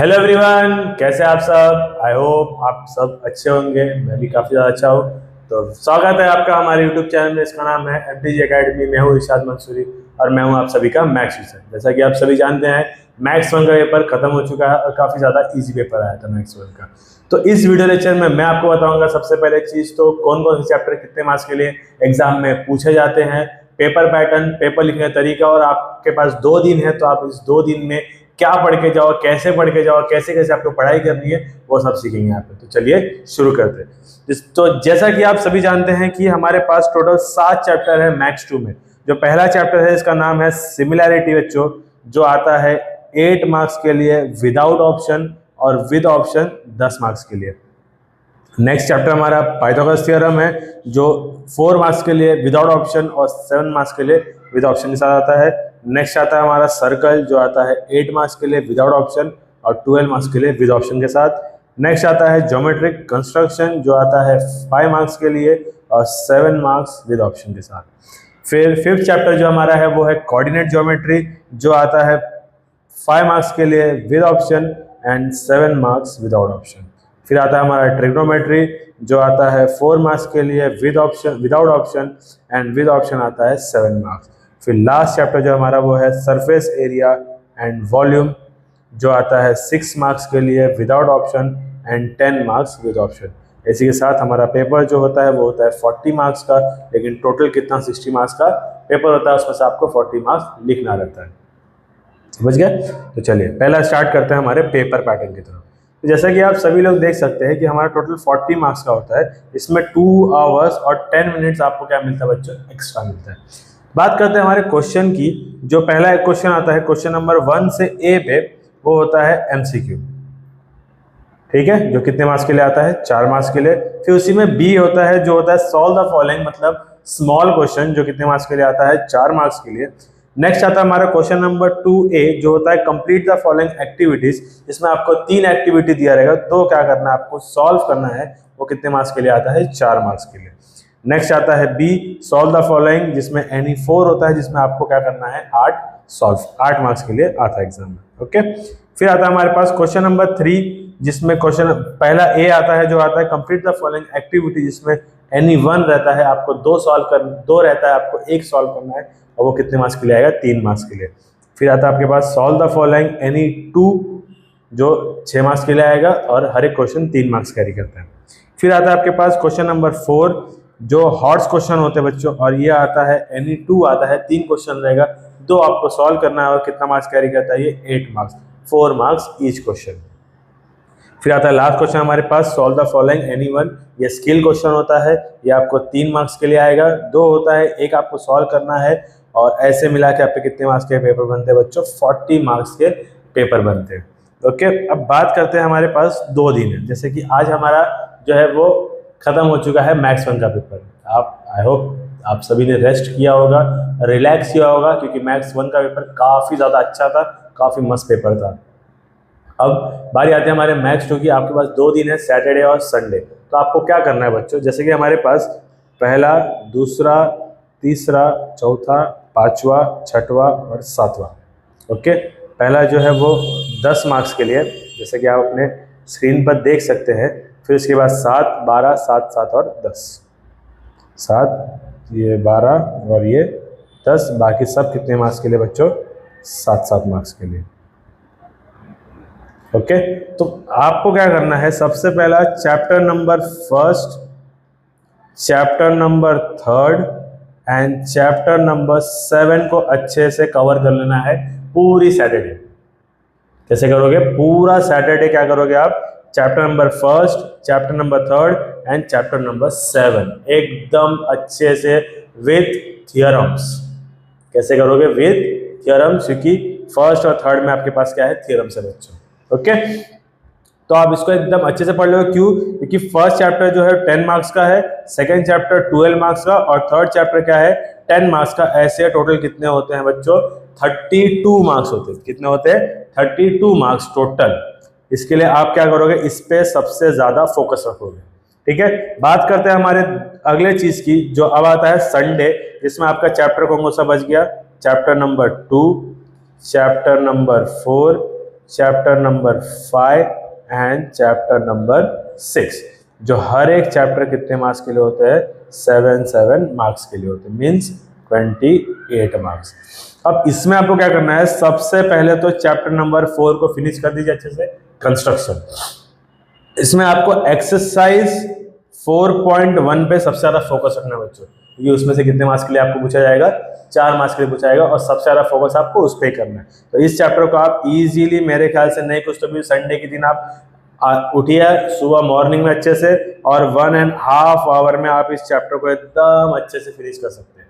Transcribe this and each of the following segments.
Hello everyone, कैसे आप सब। आई होप आप सब अच्छे होंगे। मैं भी काफ़ी ज़्यादा अच्छा हूँ। तो स्वागत है आपका हमारे यूट्यूब चैनल में। इसका नाम है एमटीजी एकेडमी। मैं हूँ इरशाद मंसूरी और मैं हूँ आप सभी का मैथ्स टीचर। जैसा कि आप सभी जानते हैं, मैथ्स 1 का पेपर खत्म हो चुका है और काफ़ी ज़्यादा ईजी पेपर आया था मैथ्स 1 का। तो इस वीडियो लेक्चर में मैं आपको बताऊंगा सबसे पहले चीज़ तो कौन कौन से चैप्टर कितने मार्क्स के लिए एग्जाम में पूछे जाते हैं, पेपर पैटर्न, पेपर लिखने का तरीका, और आपके पास 2 दिन है तो आप इस 2 दिन में क्या पढ़ के जाओ, कैसे पढ़ के जाओ, कैसे कैसे आपको पढ़ाई करनी है, वो सब सीखेंगे यहाँ पे। तो चलिए शुरू करते हैं। तो जैसा कि आप सभी जानते हैं कि हमारे पास टोटल 7 चैप्टर है मैथ्स 2 में। जो पहला चैप्टर है इसका नाम है सिमिलैरिटी बच्चों, जो आता है 8 मार्क्स के लिए विदाउट ऑप्शन और विद ऑप्शन 10 मार्क्स के लिए। नेक्स्ट चैप्टर हमारा पाइथागोरस थ्योरम है, जो 4 मार्क्स के लिए विदाउट ऑप्शन और 7 मार्क्स के लिए विद ऑप्शन के साथ आता है। नेक्स्ट आता है हमारा सर्कल, जो आता है 8 मार्क्स के लिए विदाउट ऑप्शन और 12 मार्क्स के लिए विद ऑप्शन के साथ। नेक्स्ट आता है ज्योमेट्रिक कंस्ट्रक्शन, जो आता है 5 मार्क्स के लिए और 7 मार्क्स विद ऑप्शन के साथ। फिर फिफ्थ चैप्टर जो हमारा है वो है कोऑर्डिनेट ज्योमेट्री, जो आता है 5 मार्क्स के लिए with option and 7 marks without option. फिर आता है हमारा ट्रिग्नोमेट्री, जो आता है 4 मार्क्स के लिए with option, without option and with option आता है 7 मार्क्स। फिर लास्ट चैप्टर जो हमारा वो है सरफेस एरिया एंड वॉल्यूम, जो आता है 6 मार्क्स के लिए without option and 10 marks with option. इसी के साथ हमारा पेपर जो होता है वो होता है 40 मार्क्स का, लेकिन टोटल कितना 60 मार्क्स का पेपर होता है, उसमें से आपको 40 मार्क्स लिखना रहता है। समझ गए? तो चलिए पहला स्टार्ट करते हैं हमारे पेपर पैटर्न की तरफ। तो जैसा कि आप सभी लोग देख सकते हैं कि हमारा टोटल 40 मार्क्स का होता है। इसमें 2 आवर्स और 10 मिनट्स आपको क्या मिलता है बच्चों? एक्स्ट्रा मिलता है। बात करते हैं हमारे क्वेश्चन की। जो पहला एक क्वेश्चन आता है क्वेश्चन नंबर 1 से ए पे, वो होता है एमसीक्यू। ठीक है, जो कितने मार्क्स के लिए आता है? 4 मार्क्स के लिए। फिर उसी में बी होता है, जो होता है सॉल्व द फॉलोइंग, मतलब स्मॉल क्वेश्चन, जो कितने मार्क्स के लिए आता है? 4 मार्क्स के लिए। नेक्स्ट आता है हमारा क्वेश्चन नंबर 2A, जो होता है कंप्लीट द फॉलोइंग एक्टिविटीज। इसमें आपको 3 एक्टिविटी दिया रहेगा, तो क्या करना है आपको? सॉल्व करना है। वो कितने मार्क्स के लिए आता है? 4 मार्क्स के लिए। नेक्स्ट आता है बी, सॉल्व द फॉलोइंग, जिसमें एनी 4 होता है, जिसमें आपको क्या करना है? 8 मार्क्स के लिए आता है एग्जाम में। ओके। फिर आता है हमारे पास क्वेश्चन नंबर 3, जिसमें क्वेश्चन पहला ए आता है, जो आता है कंप्लीट द फॉलोइंग एक्टिविटी, जिसमें एनी 1 रहता है, आपको 2 रहता है, आपको 1 सॉल्व करना है, और वो कितने मार्क्स के लिए आएगा? 3 मार्क्स के लिए। फिर आता है आपके पास सॉल्व द फॉलोइंग एनी 2, जो 6 मार्क्स के लिए आएगा, और हर एक क्वेश्चन 3 मार्क्स कैरी करता है। फिर आता है आपके पास क्वेश्चन नंबर 4, जो हॉट्स क्वेश्चन होते हैं बच्चों, और ये आता है एनी 2 आता है, 3 क्वेश्चन रहेगा, 2 आपको सॉल्व करना है, और कितना मार्क्स कैरी करता है? ये 8 मार्क्स, 4 मार्क्स ईच क्वेश्चन। फिर आता है लास्ट क्वेश्चन हमारे पास, सॉल्व द फॉलोइंग एनी 1। ये स्किल क्वेश्चन होता है, ये आपको 3 मार्क्स के लिए आएगा, 2 होता है, 1 आपको सॉल्व करना है, और ऐसे मिला के आपके कितने मार्क्स के पेपर बनते हैं बच्चों? 40 मार्क्स के पेपर बनते हैं। ओके। अब बात करते हैं, हमारे पास 2 दिन है। जैसे कि आज हमारा जो है वो खत्म हो चुका है मैथ्स 1 का पेपर। आप आई होप आप सभी ने रेस्ट किया होगा, रिलैक्स किया होगा, क्योंकि मैथ्स 1 का पेपर काफ़ी ज़्यादा अच्छा था, काफ़ी मस्त पेपर था। अब बारी आती है हमारे मैथ्स 2 की। आपके पास 2 दिन है, सैटरडे और संडे। तो आपको क्या करना है बच्चों? जैसे कि हमारे पास पहला, दूसरा, तीसरा, चौथा, 5वां, 6वां और 7वां। ओके। पहला जो है वो 10 मार्क्स के लिए, जैसे कि आप अपने स्क्रीन पर देख सकते हैं। फिर उसके बाद 7, 12, 7, 7 और 10। 7, ये 12 और ये 10, बाकी सब कितने मार्क्स के लिए बच्चों? 7-7 मार्क्स के लिए। ओके। तो आपको क्या करना है? सबसे पहला chapter number 1, chapter number 3 and chapter number 7 को अच्छे से कवर कर लेना है पूरी सैटरडे। कैसे करोगे? पूरा सैटरडे क्या करोगे आप? Chapter number 1, chapter number 3 and chapter number 7 एकदम अच्छे से विथ थियरम्स। कैसे करोगे? विथ थियरम्स, क्योंकि 1st और 3rd में आपके पास क्या है? थियरम्स है बच्चों। ओके। तो आप इसको एकदम अच्छे से पढ़ लो। क्यों? क्योंकि फर्स्ट चैप्टर जो है 10 मार्क्स का है, सेकंड चैप्टर 12 मार्क्स का, और थर्ड चैप्टर क्या है? 10 मार्क्स का। ऐसे टोटल कितने होते हैं बच्चों? 32 मार्क्स होते हैं। कितने होते हैं? 32 मार्क्स टोटल। इसके लिए आप क्या करोगे? इस पे सबसे ज्यादा फोकस रखोगे। ठीक है। बात करते हैं हमारे अगले चीज की, जो अब आता है संडे, जिसमें आपका चैप्टर कौन सा बच गया? Chapter number 2, chapter number 4, chapter number 5 and chapter number 6, जो हर एक चैप्टर कितने मार्क्स के लिए होते हैं, 7 मार्क्स के लिए होते हैं, मीन्स 28 मार्क्स। अब इसमें आपको क्या करना है, सबसे पहले तो चैप्टर नंबर 4 को फिनिश कर दीजिए अच्छे से, कंस्ट्रक्शन। इसमें आपको एक्सरसाइज 4.1 पे सबसे ज्यादा फोकस रखना है बच्चों, क्योंकि उसमें से कितने मार्क्स के लिए आपको पूछा जाएगा, 4 मार्क्स के लिए पूछा जाएगा, और सबसे ज्यादा फोकस आपको उस पर करना है। तो इस चैप्टर को आप इजीली, मेरे ख्याल से नहीं कुछ तो भी संडे के दिन आप उठिए सुबह मॉर्निंग में अच्छे से, और 1.5 आवर में आप इस चैप्टर को एकदम अच्छे से फिनिश कर सकते हैं।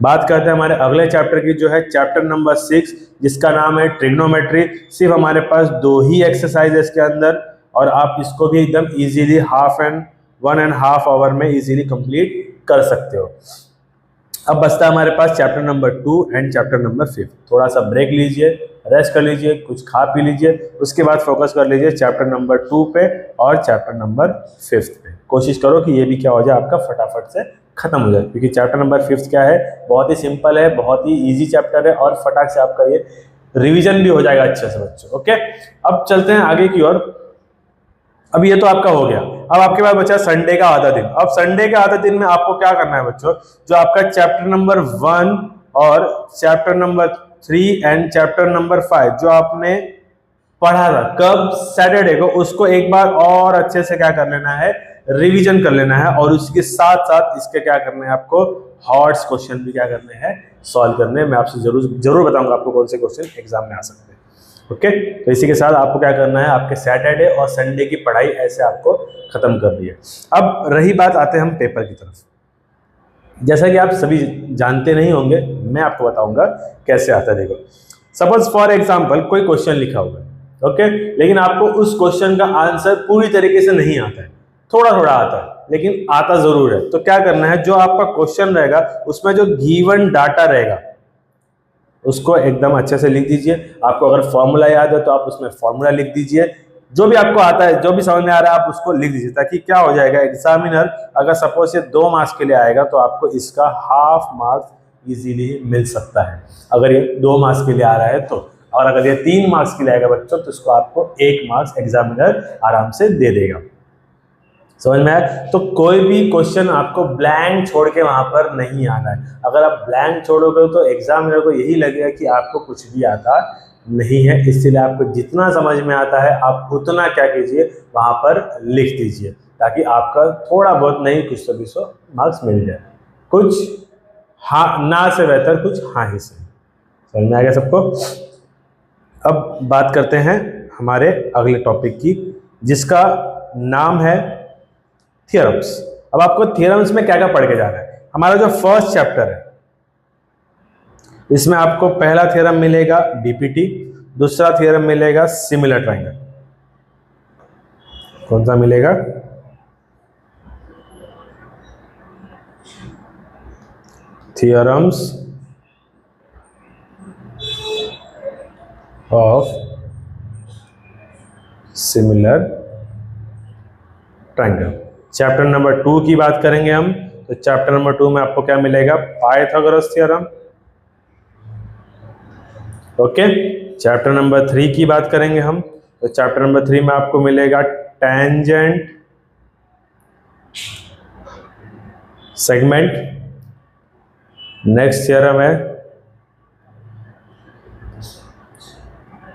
बात करते हैं हमारे अगले चैप्टर की, जो है चैप्टर नंबर 6, जिसका नाम है ट्रिग्नोमेट्री। सिर्फ हमारे पास 2 ही एक्सरसाइज है इसके अंदर, और आप इसको भी एकदम इजीली 1.5 आवर में इजीली कंप्लीट कर सकते हो। अब बचता है हमारे पास chapter number 2 and chapter number 5। थोड़ा सा ब्रेक लीजिए, रेस्ट कर लीजिए, कुछ खा पी लीजिए, उसके बाद फोकस कर लीजिए चैप्टर नंबर 2 पे और चैप्टर नंबर 5 पे। कोशिश करो कि ये भी क्या हो जाए, आपका फटाफट से खत्म हो जाए, क्योंकि चैप्टर नंबर 5 क्या है, बहुत ही सिंपल है, बहुत ही इजी चैप्टर है, और फटाक से आपका ये रिवीजन भी हो जाएगा अच्छे से बच्चों। ओके, अब चलते हैं आगे की ओर। अब ये तो आपका हो गया। अब आपके पास बचा संडे का आधा दिन। अब संडे के आधा दिन में आपको क्या करना है बच्चों, जो आपका चैप्टर नंबर 1 और chapter number 3 and chapter number 5 जो आपने पढ़ा था कब, सैटरडे को, उसको एक बार और अच्छे से क्या कर लेना है, रिवीजन कर लेना है, और उसके साथ साथ इसके क्या करने हैं, आपको हॉट्स क्वेश्चन भी क्या करने हैं, सॉल्व करने हैं। मैं आपसे जरूर बताऊंगा आपको कौन से क्वेश्चन एग्जाम में आ सकते हैं। ओके, तो इसी के साथ आपको क्या करना है, आपके सैटरडे और संडे की पढ़ाई ऐसे आपको खत्म कर दी है। अब रही बात, आते हैं हम पेपर की तरफ। जैसा कि आप सभी जानते नहीं होंगे, मैं आपको बताऊंगा कैसे आता है। देखो, सपोज फॉर एग्जांपल कोई क्वेश्चन लिखा हुआ है, ओके, लेकिन आपको उस क्वेश्चन का आंसर पूरी तरीके से नहीं आता है, थोड़ा थोड़ा आता है, लेकिन आता जरूर है। तो क्या करना है, जो आपका क्वेश्चन रहेगा उसमें जो गिवन डाटा रहेगा उसको एकदम अच्छे से लिख दीजिए। आपको अगर फॉर्मूला याद है तो आप उसमें फॉर्मूला लिख दीजिए, जो भी आपको आता है, जो भी समझ में आ रहा है आप उसको लिख दीजिए, ताकि क्या हो जाएगा, एग्जामिनर अगर सपोज ये 2 मार्क्स के लिए आएगा तो आपको इसका हाफ मार्क्स इजीली मिल सकता है, अगर ये 2 मार्क्स के लिए आ रहा है तो। और अगर ये 3 मार्क्स के लिए आएगा बच्चों तो इसको आपको 1 मार्क्स एग्जामिनर आराम से दे देगा। समझ में आया? तो कोई भी क्वेश्चन आपको ब्लैंक छोड़ के वहां पर नहीं आना है। अगर आप ब्लैंक छोड़ोगे तो एग्जामिनर को यही लगेगा कि आपको कुछ भी आता नहीं है, इसलिए आपको जितना समझ में आता है आप उतना क्या कीजिए, वहां पर लिख दीजिए, ताकि आपका थोड़ा बहुत नहीं कुछ तो 200 मार्क्स मिल जाए। कुछ हाँ ना से बेहतर कुछ हाँ ही से। समझ में आ गया सबको? अब बात करते हैं हमारे अगले टॉपिक की, जिसका नाम है थियरम्स। अब आपको थियरम्स में क्या क्या पढ़ के जाना है। हमारा जो फर्स्ट चैप्टर है इसमें आपको पहला थ्योरम मिलेगा बीपीटी, दूसरा थ्योरम मिलेगा सिमिलर ट्रायंगल। कौन सा मिलेगा? Theorems of similar triangle. Chapter number 2 की बात करेंगे हम, तो चैप्टर नंबर 2 में आपको क्या मिलेगा? Pythagoras theorem. Okay, chapter number 3 की बात करेंगे हम, तो चैप्टर नंबर 3 में आपको मिलेगा टेंजेंट सेगमेंट। नेक्स्ट थ्योरम है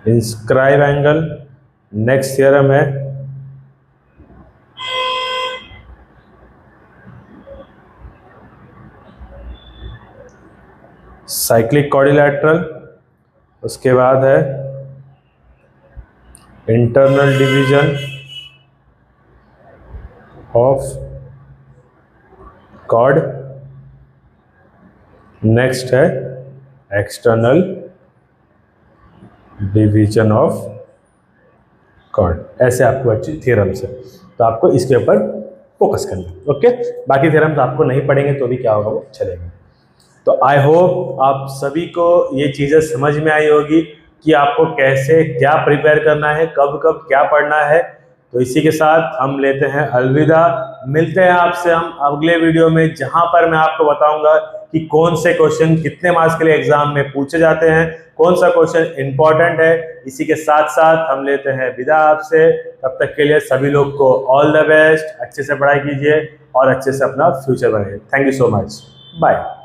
इंस्क्राइब एंगल। नेक्स्ट थ्योरम है साइक्लिक क्वाड्रिलैटरल। उसके बाद है internal division of chord. Next है एक्सटर्नल डिवीजन ऑफ कॉर्ड। ऐसे आपको अच्छी थ्योरम्स है, तो आपको इसके ऊपर फोकस करना है। ओके, बाकी थ्योरम्स आपको नहीं पढ़ेंगे तो भी क्या होगा, वो चलेगा। तो आई होप आप सभी को ये चीज़ें समझ में आई होगी कि आपको कैसे क्या प्रिपेयर करना है, कब कब क्या पढ़ना है। तो इसी के साथ हम लेते हैं अलविदा। मिलते हैं आपसे हम अगले वीडियो में, जहां पर मैं आपको बताऊंगा कि कौन से क्वेश्चन कितने मार्क्स के लिए एग्जाम में पूछे जाते हैं, कौन सा क्वेश्चन इंपॉर्टेंट है, इसी के साथ साथ हम लेते हैं विदा आपसे। तब तक के लिए सभी लोग को ऑल द बेस्ट, अच्छे से पढ़ाई कीजिए और अच्छे से अपना फ्यूचर बनाइए। Thank you so much, bye.